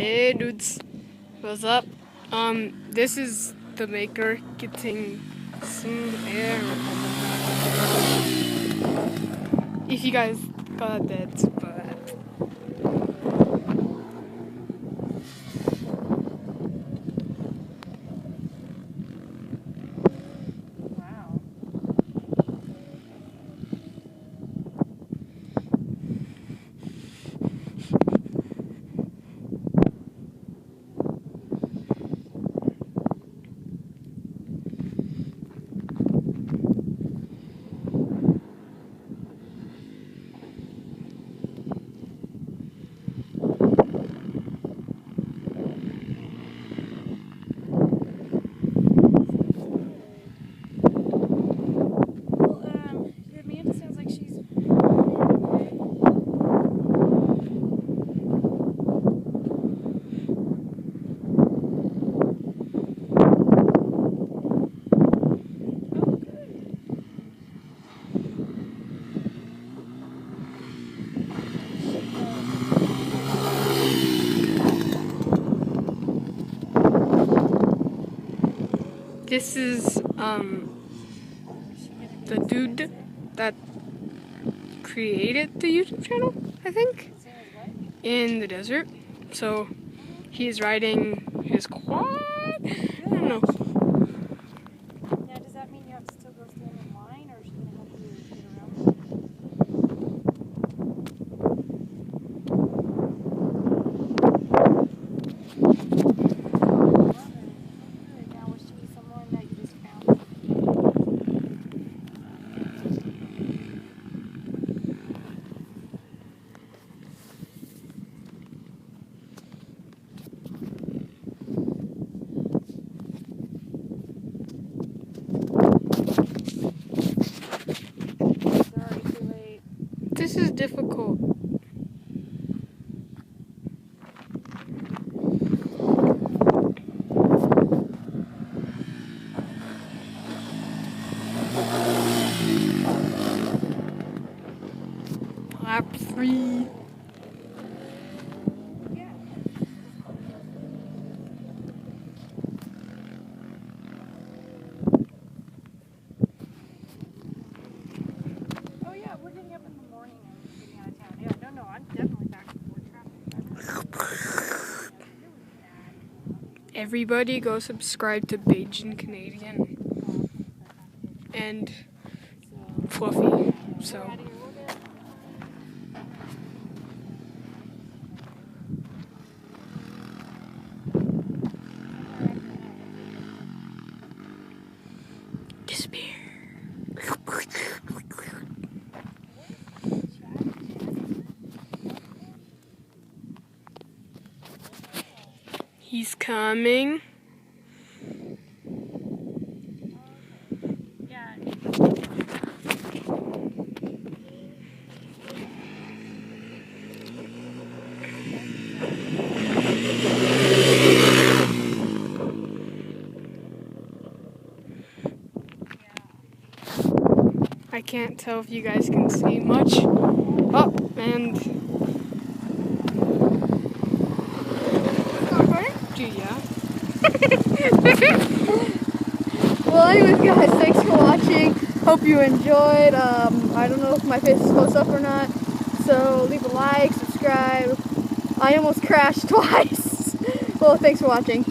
Hey dudes, what's up? This is the maker getting some air. If you guys got that, but Wow. Amanda sounds like she's okay. Oh, good. this is the dude that created the YouTube channel, I think, Same as what? in the desert. So he's riding his quad. I don't know. Now, does that mean you have to still go stand in line, or is she going to help you get around? Good. Now, was she someone that you just found? Sorry, too late. This is difficult. Lap 3. Yeah. Oh, yeah, we're getting up in the morning and getting out of town. Yeah, no, I'm definitely back before traffic. Everybody go subscribe to Bajan Canadian and Fluffy. So Out of here, we'll get. despair. He's coming. Yeah. I can't tell if you guys can see much. Oh, and yeah. Well, anyways, guys, thanks for watching. Hope you enjoyed. I don't know if my face is close up or not, so leave a like, subscribe. I almost crashed twice. Well, thanks for watching.